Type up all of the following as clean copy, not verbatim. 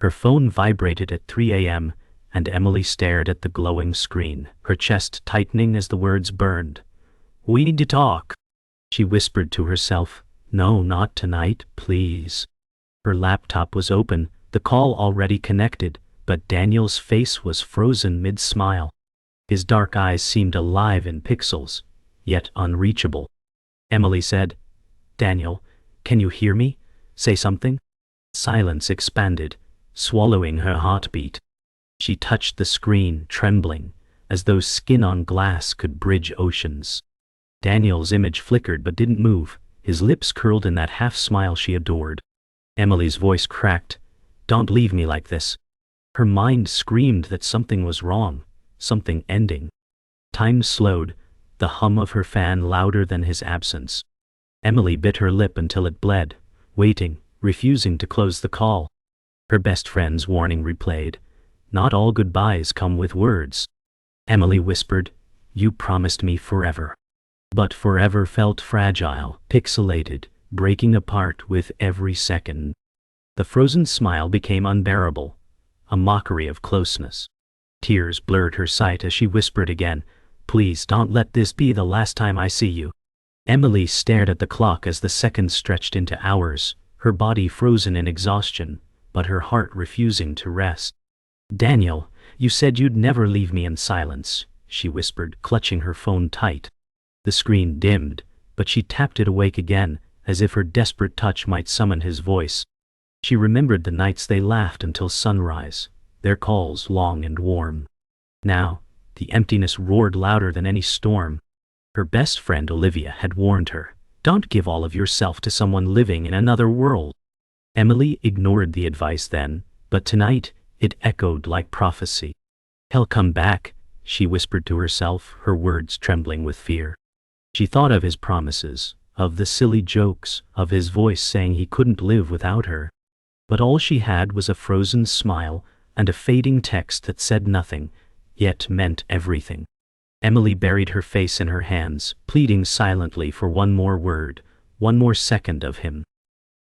Her phone vibrated at 3 a.m., and Emily stared at the glowing screen, her chest tightening as the words burned. "We need to talk," she whispered to herself. "No, not tonight, please." Her laptop was open, the call already connected, but Daniel's face was frozen mid-smile. His dark eyes seemed alive in pixels, yet unreachable. Emily said, "Daniel, can you hear me? Say something." Silence expanded, swallowing her heartbeat. She touched the screen, trembling, as though skin on glass could bridge oceans. Daniel's image flickered but didn't move, his lips curled in that half-smile she adored. Emily's voice cracked. "Don't leave me like this." Her mind screamed that something was wrong, something ending. Time slowed, the hum of her fan louder than his absence. Emily bit her lip until it bled, waiting, refusing to close the call. Her best friend's warning replayed. "Not all goodbyes come with words." Emily whispered, "You promised me forever." But forever felt fragile, pixelated, breaking apart with every second. The frozen smile became unbearable, a mockery of closeness. Tears blurred her sight as she whispered again, "Please don't let this be the last time I see you." Emily stared at the clock as the seconds stretched into hours, her body frozen in exhaustion, but her heart refusing to rest. "Daniel, you said you'd never leave me in silence," she whispered, clutching her phone tight. The screen dimmed, but she tapped it awake again, as if her desperate touch might summon his voice. She remembered the nights they laughed until sunrise, their calls long and warm. Now, the emptiness roared louder than any storm. Her best friend Olivia had warned her, "Don't give all of yourself to someone living in another world." Emily ignored the advice then, but tonight it echoed like prophecy. "He'll come back," she whispered to herself, her words trembling with fear. She thought of his promises, of the silly jokes, of his voice saying he couldn't live without her. But all she had was a frozen smile and a fading text that said nothing, yet meant everything. Emily buried her face in her hands, pleading silently for one more word, one more second of him.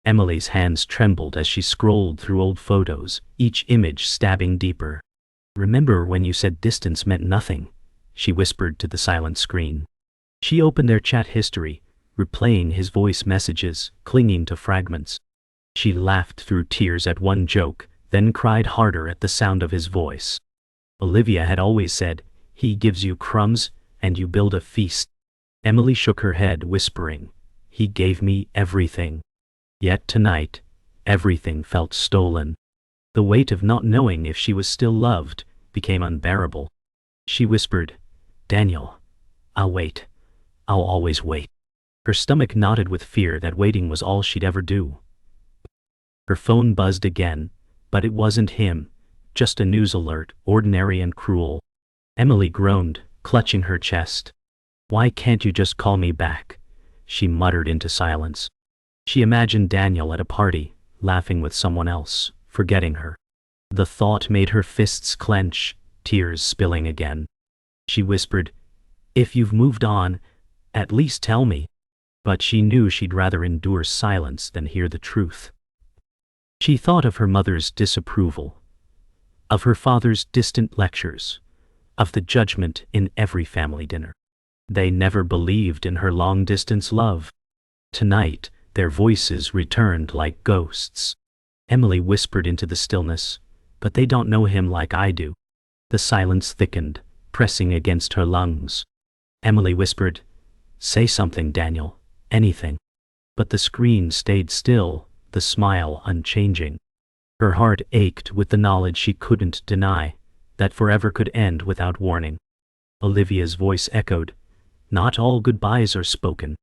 Emily's hands trembled as she scrolled through old photos, each image stabbing deeper. "Remember when you said distance meant nothing?" she whispered to the silent screen. She opened their chat history, replaying his voice messages, clinging to fragments. She laughed through tears at one joke, then cried harder at the sound of his voice. Olivia had always said, "He gives you crumbs, and you build a feast." Emily shook her head, whispering, "He gave me everything." Yet tonight, everything felt stolen. The weight of not knowing if she was still loved became unbearable. She whispered, "Daniel, I'll wait. I'll always wait." Her stomach knotted with fear that waiting was all she'd ever do. Her phone buzzed again, but it wasn't him, just a news alert, ordinary and cruel. Emily groaned, clutching her chest. "Why can't you just call me back?" she muttered into silence. She imagined Daniel at a party, laughing with someone else, forgetting her. The thought made her fists clench, tears spilling again. She whispered, "If you've moved on, at least tell me." But she knew she'd rather endure silence than hear the truth. She thought of her mother's disapproval, of her father's distant lectures, of the judgment in every family dinner. They never believed in her long-distance love. Tonight, their voices returned like ghosts. Emily whispered into the stillness, "But they don't know him like I do." The silence thickened, pressing against her lungs. Emily whispered, "Say something, Daniel, anything." But the screen stayed still, the smile unchanging. Her heart ached with the knowledge she couldn't deny, that forever could end without warning. Olivia's voice echoed, "Not all goodbyes are spoken."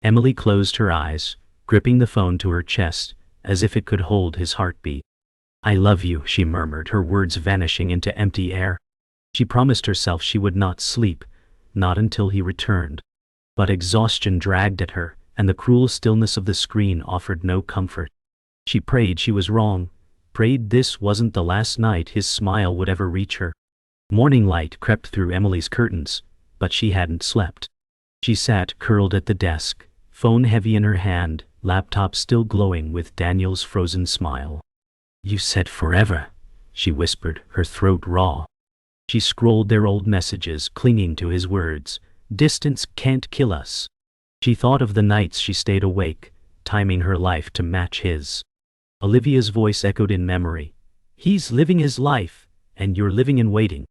Emily closed her eyes, gripping the phone to her chest, as if it could hold his heartbeat. "I love you," she murmured, her words vanishing into empty air. She promised herself she would not sleep, not until he returned. But exhaustion dragged at her, and the cruel stillness of the screen offered no comfort. She prayed she was wrong, prayed this wasn't the last night his smile would ever reach her. Morning light crept through Emily's curtains, but she hadn't slept. She sat curled at the desk, phone heavy in her hand, laptop still glowing with Daniel's frozen smile. You said forever, she whispered, her throat raw. She scrolled their old messages, clinging to his words. Distance can't kill us. She thought of the nights she stayed awake, timing her life to match his. Olivia's voice echoed in memory. He's living his life, and you're living in waiting.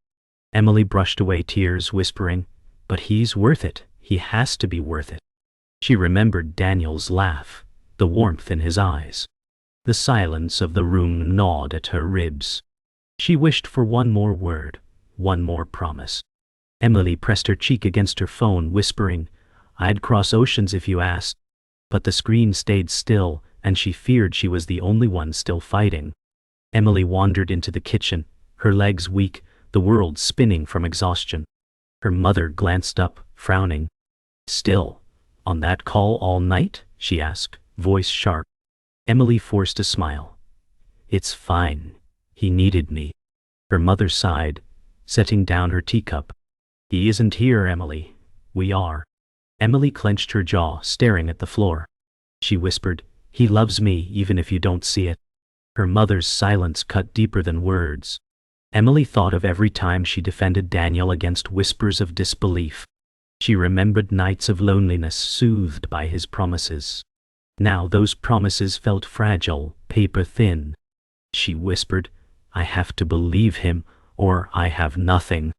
Emily brushed away tears, whispering, but he's worth it. He has to be worth it. She remembered Daniel's laugh, the warmth in his eyes. The silence of the room gnawed at her ribs. She wished for one more word, one more promise. Emily pressed her cheek against her phone, whispering, I'd cross oceans if you asked. But the screen stayed still, and she feared she was the only one still fighting. Emily wandered into the kitchen, her legs weak, the world spinning from exhaustion. Her mother glanced up, frowning. Still, on that call all night? She asked, voice sharp. Emily forced a smile. It's fine. He needed me. Her mother sighed, setting down her teacup. He isn't here, Emily. We are. Emily clenched her jaw, staring at the floor. She whispered, He loves me even if you don't see it. Her mother's silence cut deeper than words. Emily thought of every time she defended Daniel against whispers of disbelief. She remembered nights of loneliness soothed by his promises. Now those promises felt fragile, paper thin. She whispered, I have to believe him, or I have nothing.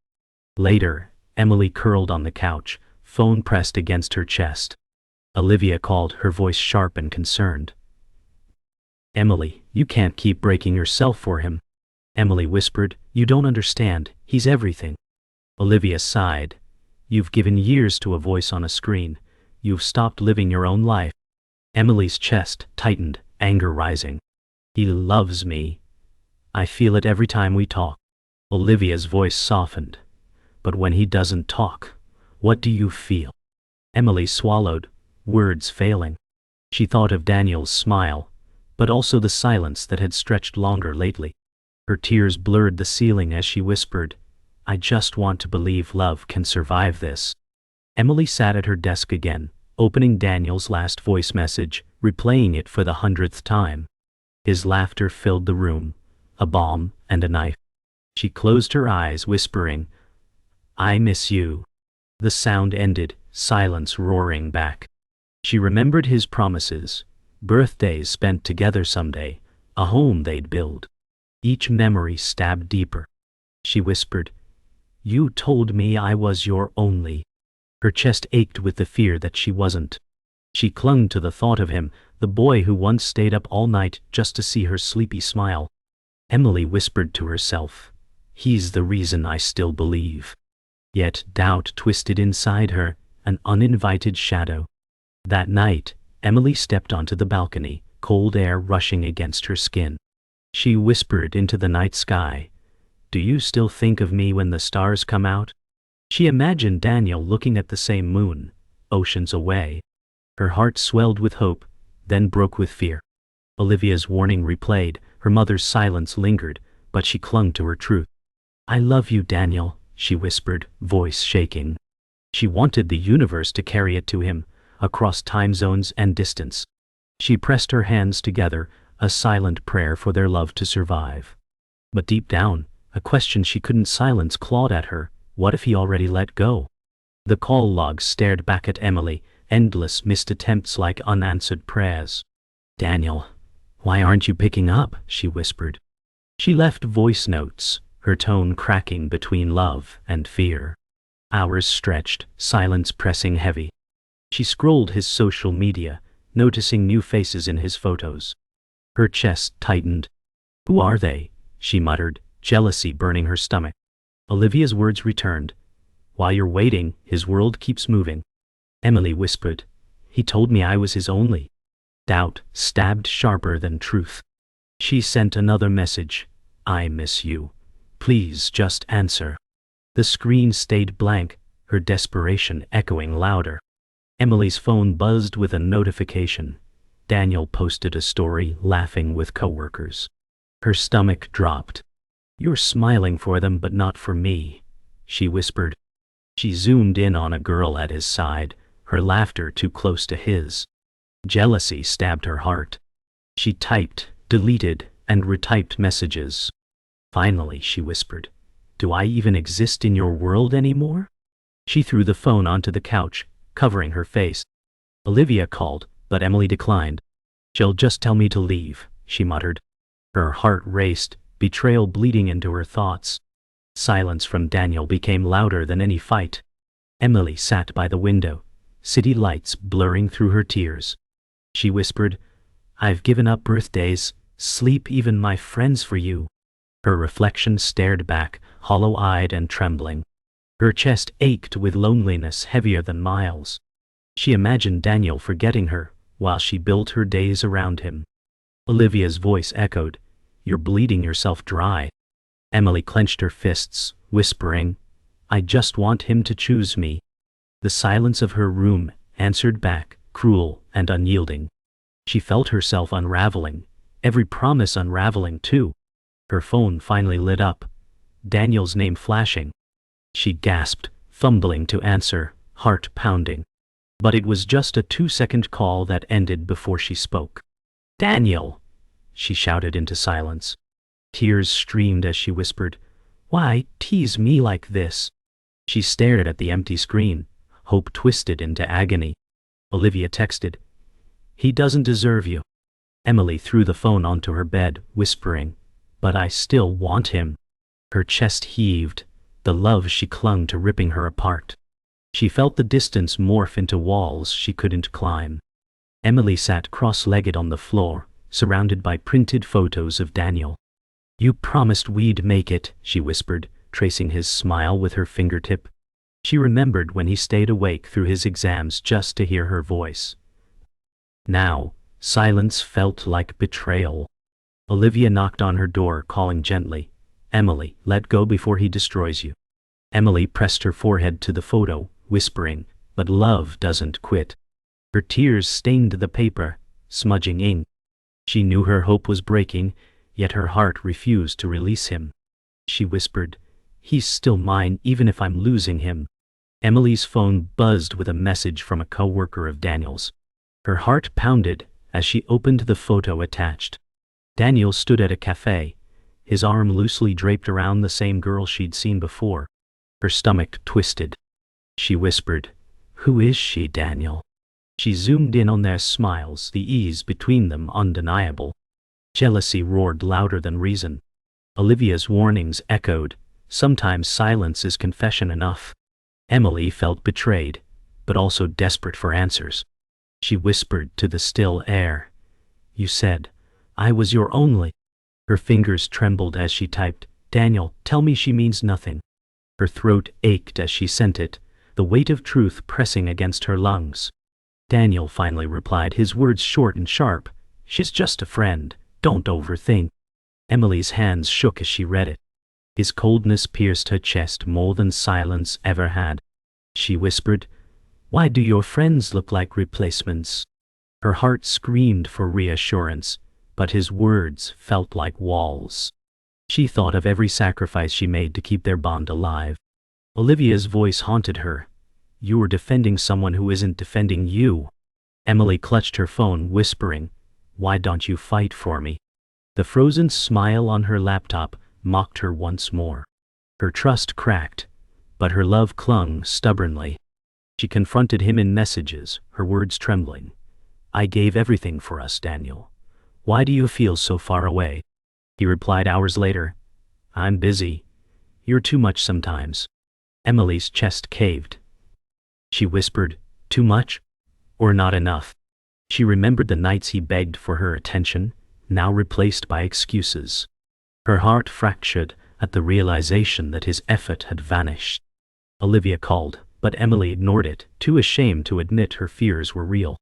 Later, Emily curled on the couch, phone pressed against her chest. Olivia called, her voice sharp and concerned. Emily, you can't keep breaking yourself for him. Emily whispered, You don't understand, he's everything. Olivia sighed. You've given years to a voice on a screen. You've stopped living your own life. Emily's chest tightened, anger rising. He loves me. I feel it every time we talk. Olivia's voice softened. But when he doesn't talk, what do you feel? Emily swallowed, words failing. She thought of Daniel's smile, but also the silence that had stretched longer lately. Her tears blurred the ceiling as she whispered, I just want to believe love can survive this. Emily sat at her desk again, opening Daniel's last voice message, replaying it for the 100th time. His laughter filled the room, a bomb and a knife. She closed her eyes, whispering, I miss you. The sound ended, silence roaring back. She remembered his promises, birthdays spent together someday, a home they'd build. Each memory stabbed deeper. She whispered, You told me I was your only. Her chest ached with the fear that she wasn't. She clung to the thought of him, the boy who once stayed up all night just to see her sleepy smile. Emily whispered to herself, He's the reason I still believe. Yet doubt twisted inside her, an uninvited shadow. That night, Emily stepped onto the balcony, cold air rushing against her skin. She whispered into the night sky, Do you still think of me when the stars come out? She imagined Daniel looking at the same moon, oceans away. Her heart swelled with hope, then broke with fear. Olivia's warning replayed, her mother's silence lingered, but she clung to her truth. I love you, Daniel, she whispered, voice shaking. She wanted the universe to carry it to him, across time zones and distance. She pressed her hands together, a silent prayer for their love to survive. But deep down, a question she couldn't silence clawed at her. What if he already let go? The call logs stared back at Emily, endless missed attempts like unanswered prayers. Daniel, why aren't you picking up? She whispered. She left voice notes, her tone cracking between love and fear. Hours stretched, silence pressing heavy. She scrolled his social media, noticing new faces in his photos. Her chest tightened. Who are they? She muttered, jealousy burning her stomach. Olivia's words returned. While you're waiting, his world keeps moving. Emily whispered. He told me I was his only. Doubt stabbed sharper than truth. She sent another message. I miss you. Please just answer. The screen stayed blank, her desperation echoing louder. Emily's phone buzzed with a notification. Daniel posted a story, laughing with coworkers. Her stomach dropped. You're smiling for them but not for me, she whispered. She zoomed in on a girl at his side, her laughter too close to his. Jealousy stabbed her heart. She typed, deleted, and retyped messages. Finally, she whispered, "Do I even exist in your world anymore?" She threw the phone onto the couch, covering her face. Olivia called, but Emily declined. "She'll just tell me to leave," she muttered. Her heart raced, betrayal bleeding into her thoughts. Silence from Daniel became louder than any fight. Emily sat by the window, city lights blurring through her tears. She whispered, "I've given up birthdays, sleep, even my friends for you." Her reflection stared back, hollow-eyed and trembling. Her chest ached with loneliness heavier than miles. She imagined Daniel forgetting her, while she built her days around him. Olivia's voice echoed, "You're bleeding yourself dry." Emily clenched her fists, whispering, "I just want him to choose me." The silence of her room answered back, cruel and unyielding. She felt herself unraveling, every promise unraveling too. Her phone finally lit up, Daniel's name flashing. She gasped, fumbling to answer, heart pounding. But it was just a 2-second call that ended before she spoke. "Daniel!" she shouted into silence. Tears streamed as she whispered, "Why tease me like this?" She stared at the empty screen, hope twisted into agony. Olivia texted, "He doesn't deserve you." Emily threw the phone onto her bed, whispering, "But I still want him." Her chest heaved, the love she clung to ripping her apart. She felt the distance morph into walls she couldn't climb. Emily sat cross-legged on the floor, surrounded by printed photos of Daniel. "You promised we'd make it," she whispered, tracing his smile with her fingertip. She remembered when he stayed awake through his exams just to hear her voice. Now, silence felt like betrayal. Olivia knocked on her door, calling gently, "Emily, let go before he destroys you." Emily pressed her forehead to the photo, whispering, "But love doesn't quit." Her tears stained the paper, smudging ink. She knew her hope was breaking, yet her heart refused to release him. She whispered, "He's still mine even if I'm losing him." Emily's phone buzzed with a message from a co-worker of Daniel's. Her heart pounded as she opened the photo attached. Daniel stood at a cafe, his arm loosely draped around the same girl she'd seen before. Her stomach twisted. She whispered, "Who is she, Daniel?" She zoomed in on their smiles, the ease between them undeniable. Jealousy roared louder than reason. Olivia's warnings echoed, "Sometimes silence is confession enough." Emily felt betrayed, but also desperate for answers. She whispered to the still air, "You said, I was your only." Her fingers trembled as she typed, "Daniel, tell me she means nothing." Her throat ached as she sent it, the weight of truth pressing against her lungs. Daniel finally replied, his words short and sharp, "She's just a friend, don't overthink." Emily's hands shook as she read it. His coldness pierced her chest more than silence ever had. She whispered, "Why do your friends look like replacements?" Her heart screamed for reassurance, but his words felt like walls. She thought of every sacrifice she made to keep their bond alive. Olivia's voice haunted her. "You were defending someone who isn't defending you." Emily clutched her phone, whispering, "Why don't you fight for me?" The frozen smile on her laptop mocked her once more. Her trust cracked, but her love clung stubbornly. She confronted him in messages, her words trembling. "I gave everything for us, Daniel. Why do you feel so far away?" He replied hours later, "I'm busy. You're too much sometimes." Emily's chest caved. She whispered, "Too much? Or not enough?" She remembered the nights he begged for her attention, now replaced by excuses. Her heart fractured at the realization that his effort had vanished. Olivia called, but Emily ignored it, too ashamed to admit her fears were real.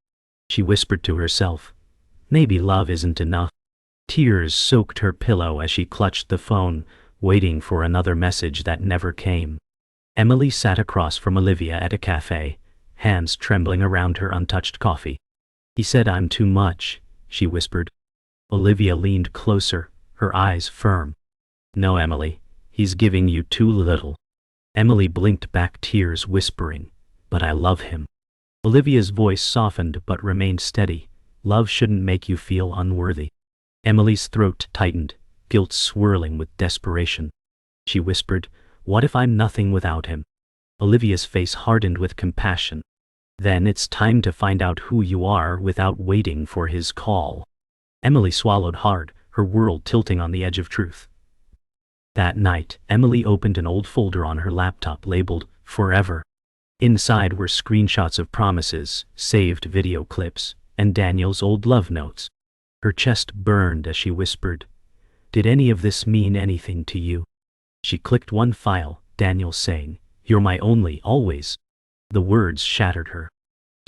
She whispered to herself, "Maybe love isn't enough." Tears soaked her pillow as she clutched the phone, waiting for another message that never came. Emily sat across from Olivia at a cafe, hands trembling around her untouched coffee. "He said I'm too much," she whispered. Olivia leaned closer, her eyes firm. "No, Emily, he's giving you too little." Emily blinked back, tears whispering, "But I love him." Olivia's voice softened but remained steady. "Love shouldn't make you feel unworthy." Emily's throat tightened, guilt swirling with desperation. She whispered, "What if I'm nothing without him?" Olivia's face hardened with compassion. "Then it's time to find out who you are without waiting for his call." Emily swallowed hard, her world tilting on the edge of truth. That night, Emily opened an old folder on her laptop labeled "Forever." Inside were screenshots of promises, saved video clips, and Daniel's old love notes. Her chest burned as she whispered, "Did any of this mean anything to you?" She clicked one file, Daniel saying, "You're my only, always." The words shattered her.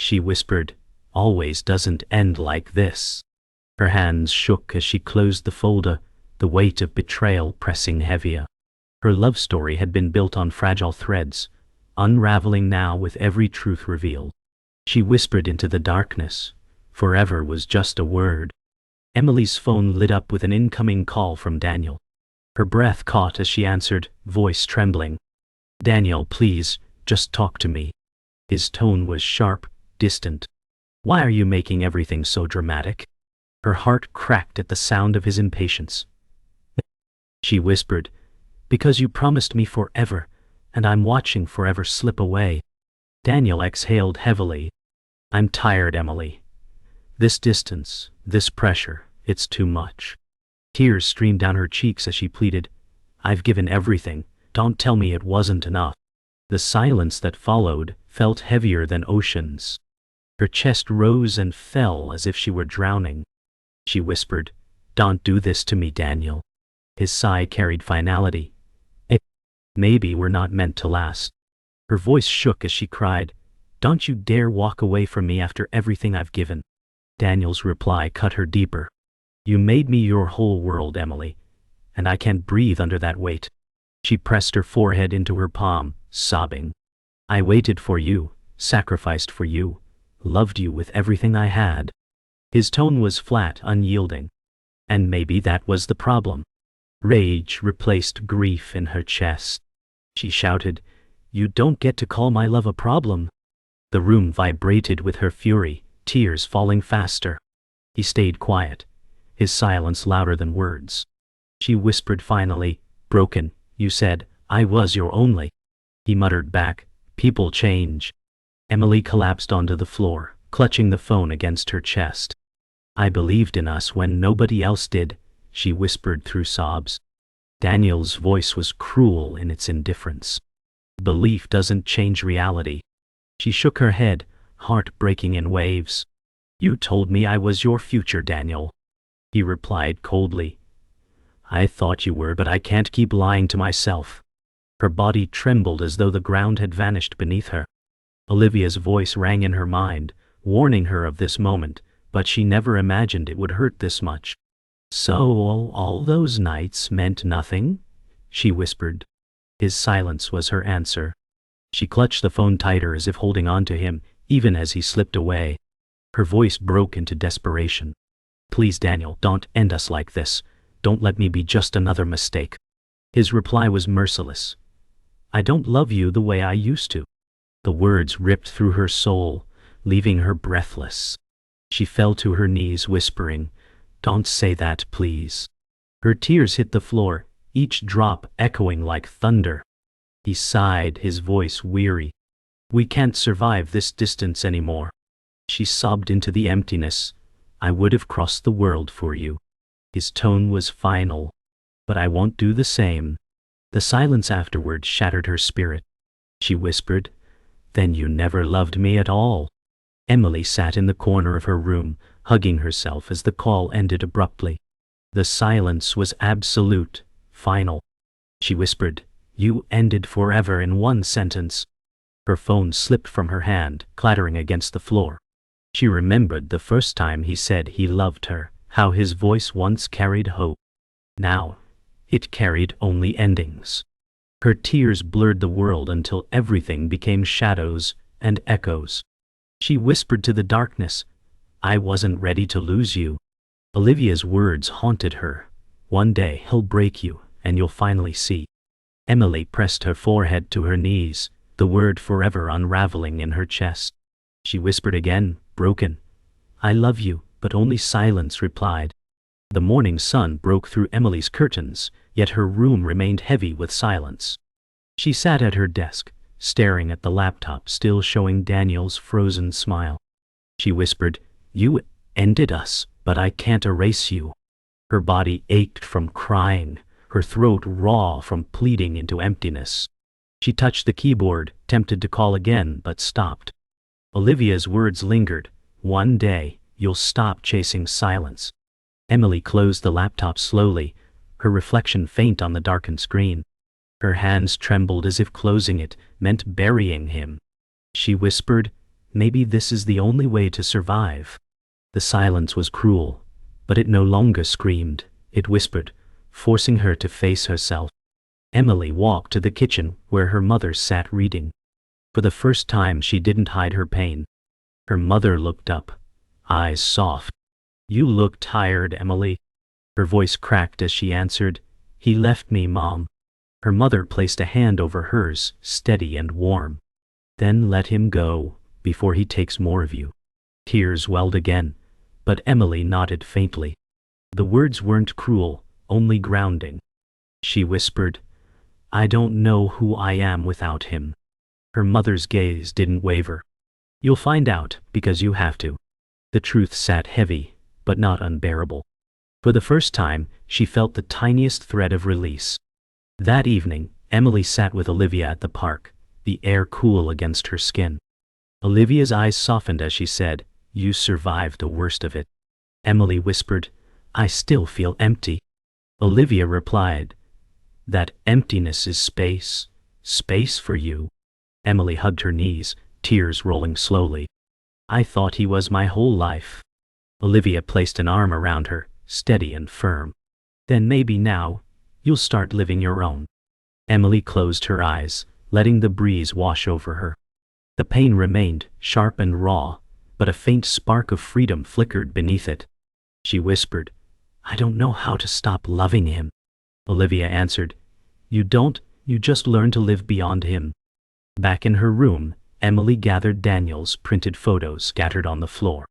She whispered, "Always doesn't end like this." Her hands shook as she closed the folder, the weight of betrayal pressing heavier. Her love story had been built on fragile threads, unraveling now with every truth revealed. She whispered into the darkness, "Forever was just a word." Emily's phone lit up with an incoming call from Daniel. Her breath caught as she answered, voice trembling. "Daniel, please, just talk to me." His tone was sharp, distant. "Why are you making everything so dramatic?" Her heart cracked at the sound of his impatience. She whispered, "Because you promised me forever, and I'm watching forever slip away." Daniel exhaled heavily. "I'm tired, Emily. This distance, this pressure, it's too much." Tears streamed down her cheeks as she pleaded, "I've given everything, don't tell me it wasn't enough." The silence that followed felt heavier than oceans. Her chest rose and fell as if she were drowning. She whispered, "Don't do this to me, Daniel." His sigh carried finality. "Maybe we're not meant to last." Her voice shook as she cried, "Don't you dare walk away from me after everything I've given." Daniel's reply cut her deeper. "You made me your whole world, Emily, and I can't breathe under that weight." She pressed her forehead into her palm, sobbing. "I waited for you, sacrificed for you, loved you with everything I had." His tone was flat, unyielding. And maybe that was the problem. Rage replaced grief in her chest. She shouted, "You don't get to call my love a problem." The room vibrated with her fury, tears falling faster. He stayed quiet, his silence louder than words. She whispered finally, broken, "You said, I was your only." He muttered back, "People change." Emily collapsed onto the floor, clutching the phone against her chest. "I believed in us when nobody else did," she whispered through sobs. Daniel's voice was cruel in its indifference. "Belief doesn't change reality." She shook her head, heart breaking in waves. "You told me I was your future, Daniel." He replied coldly, "I thought you were, but I can't keep lying to myself." Her body trembled as though the ground had vanished beneath her. Olivia's voice rang in her mind, warning her of this moment, but she never imagined it would hurt this much. "So all those nights meant nothing?" she whispered. His silence was her answer. She clutched the phone tighter as if holding on to him, even as he slipped away. Her voice broke into desperation. "Please, Daniel, don't end us like this. Don't let me be just another mistake." His reply was merciless. "I don't love you the way I used to." The words ripped through her soul, leaving her breathless. She fell to her knees, whispering, "Don't say that, please." Her tears hit the floor, each drop echoing like thunder. He sighed, his voice weary. "We can't survive this distance anymore." She sobbed into the emptiness. "I would have crossed the world for you." His tone was final. "But I won't do the same." The silence afterward shattered her spirit. She whispered, "Then you never loved me at all." Emily sat in the corner of her room, hugging herself as the call ended abruptly. The silence was absolute, final. She whispered, "You ended forever in one sentence." Her phone slipped from her hand, clattering against the floor. She remembered the first time he said he loved her, how his voice once carried hope. Now, it carried only endings. Her tears blurred the world until everything became shadows and echoes. She whispered to the darkness, "I wasn't ready to lose you." Olivia's words haunted her. "One day he'll break you, and you'll finally see." Emily pressed her forehead to her knees, the word forever unraveling in her chest. She whispered again, broken, "I love you," but only silence replied. The morning sun broke through Emily's curtains, yet her room remained heavy with silence. She sat at her desk, staring at the laptop still showing Daniel's frozen smile. She whispered, "You ended us, but I can't erase you." Her body ached from crying, her throat raw from pleading into emptiness. She touched the keyboard, tempted to call again, but stopped. Olivia's words lingered. "One day, you'll stop chasing silence." Emily closed the laptop slowly, her reflection faint on the darkened screen. Her hands trembled as if closing it meant burying him. She whispered, "Maybe this is the only way to survive." The silence was cruel, but it no longer screamed, it whispered, forcing her to face herself. Emily walked to the kitchen where her mother sat reading. For the first time she didn't hide her pain. Her mother looked up, eyes soft. "You look tired, Emily." Her voice cracked as she answered, "He left me, Mom." Her mother placed a hand over hers, steady and warm. "Then let him go, before he takes more of you." Tears welled again, but Emily nodded faintly. The words weren't cruel, only grounding. She whispered, "I don't know who I am without him." Her mother's gaze didn't waver. "You'll find out, because you have to." The truth sat heavy, but not unbearable. For the first time, she felt the tiniest thread of release. That evening, Emily sat with Olivia at the park, the air cool against her skin. Olivia's eyes softened as she said, "You survived the worst of it." Emily whispered, "I still feel empty." Olivia replied, "That emptiness is space, space for you." Emily hugged her knees, tears rolling slowly. "I thought he was my whole life." Olivia placed an arm around her, steady and firm. "Then maybe now, you'll start living your own." Emily closed her eyes, letting the breeze wash over her. The pain remained, sharp and raw, but a faint spark of freedom flickered beneath it. She whispered, "I don't know how to stop loving him." Olivia answered, "You don't, you just learn to live beyond him." Back in her room, Emily gathered Daniel's printed photos scattered on the floor.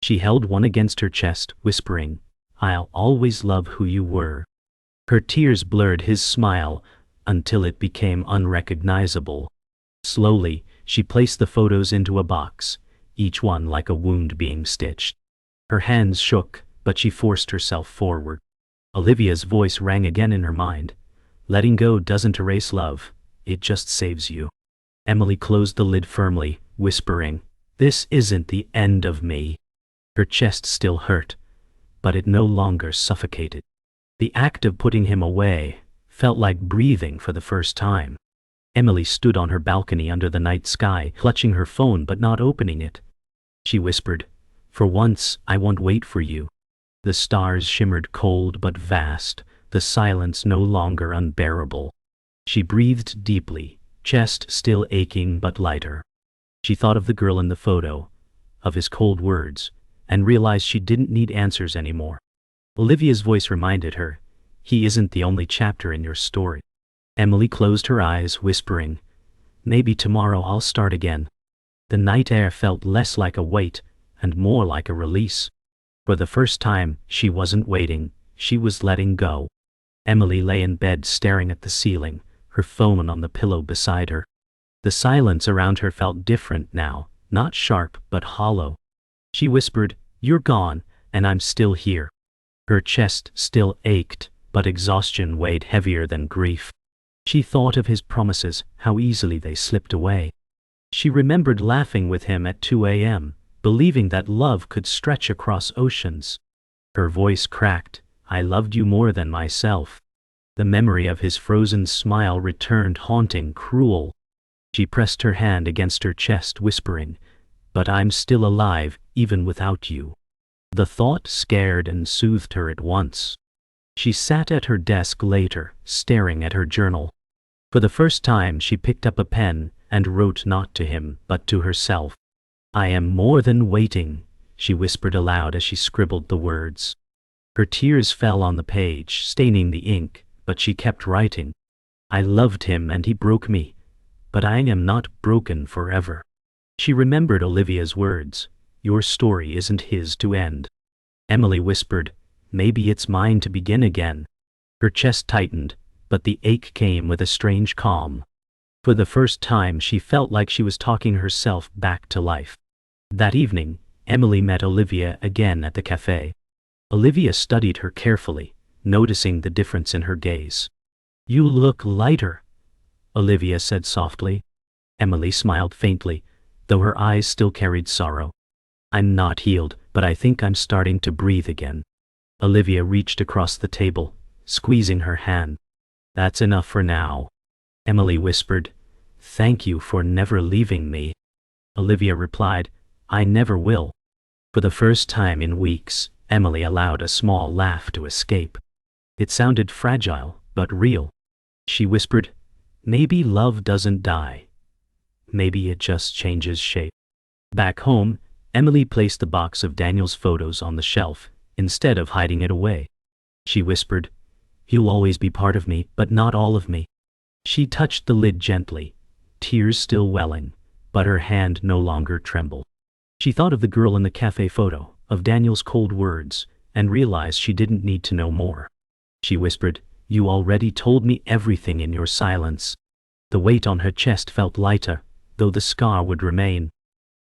She held one against her chest, whispering, "I'll always love who you were." Her tears blurred his smile until it became unrecognizable. Slowly, she placed the photos into a box, each one like a wound being stitched. Her hands shook, but she forced herself forward. Olivia's voice rang again in her mind. "Letting go doesn't erase love, it just saves you." Emily closed the lid firmly, whispering, "This isn't the end of me." Her chest still hurt, but it no longer suffocated. The act of putting him away felt like breathing for the first time. Emily stood on her balcony under the night sky, clutching her phone but not opening it. She whispered, "For once, I won't wait for you." The stars shimmered cold but vast, the silence no longer unbearable. She breathed deeply, chest still aching but lighter. She thought of the girl in the photo, of his cold words, and realized she didn't need answers anymore. Olivia's voice reminded her, "He isn't the only chapter in your story." Emily closed her eyes, whispering, "Maybe tomorrow I'll start again." The night air felt less like a weight and more like a release. For the first time, she wasn't waiting, she was letting go. Emily lay in bed staring at the ceiling, her phone on the pillow beside her. The silence around her felt different now, not sharp but hollow. She whispered, "You're gone, and I'm still here." Her chest still ached, but exhaustion weighed heavier than grief. She thought of his promises, how easily they slipped away. She remembered laughing with him at 2 a.m., believing that love could stretch across oceans. Her voice cracked, "I loved you more than myself." The memory of his frozen smile returned, haunting, cruel. She pressed her hand against her chest, whispering, "But I'm still alive, even without you." The thought scared and soothed her at once. She sat at her desk later, staring at her journal. For the first time she picked up a pen and wrote not to him, but to herself. "I am more than waiting," she whispered aloud as she scribbled the words. Her tears fell on the page, staining the ink, but she kept writing. "I loved him and he broke me, but I am not broken forever." She remembered Olivia's words, "Your story isn't his to end." Emily whispered, Maybe it's mine to begin again. Her chest tightened, but the ache came with a strange calm. For the first time she felt like she was talking herself back to life. That evening, Emily met Olivia again at the cafe. Olivia studied her carefully, noticing the difference in her gaze. "You look lighter," Olivia said softly. Emily smiled faintly, though her eyes still carried sorrow. "I'm not healed, but I think I'm starting to breathe again." Olivia reached across the table, squeezing her hand. "That's enough for now," Emily whispered. "Thank you for never leaving me." Olivia replied, "I never will." For the first time in weeks, Emily allowed a small laugh to escape. It sounded fragile, but real. She whispered, "Maybe love doesn't die. Maybe it just changes shape." Back home, Emily placed the box of Daniel's photos on the shelf, instead of hiding it away. She whispered, "You'll always be part of me, but not all of me." She touched the lid gently, tears still welling, but her hand no longer trembled. She thought of the girl in the cafe photo, of Daniel's cold words, and realized she didn't need to know more. She whispered, "You already told me everything in your silence." The weight on her chest felt lighter, though the scar would remain.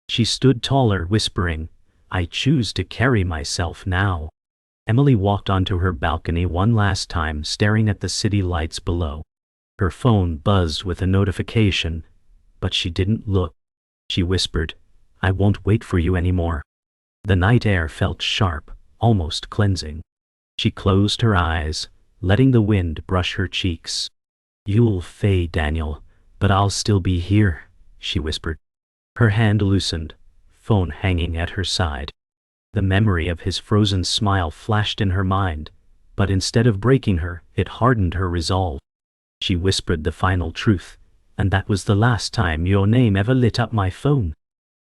She stood taller, whispering, "I choose to carry myself now." Emily walked onto her balcony one last time, staring at the city lights below. Her phone buzzed with a notification, but she didn't look. She whispered, "I won't wait for you anymore." The night air felt sharp, almost cleansing. She closed her eyes, letting the wind brush her cheeks. "You'll fade, Daniel, but I'll still be here," she whispered. Her hand loosened, phone hanging at her side. The memory of his frozen smile flashed in her mind, but instead of breaking her, it hardened her resolve. She whispered the final truth, "And that was the last time your name ever lit up my phone."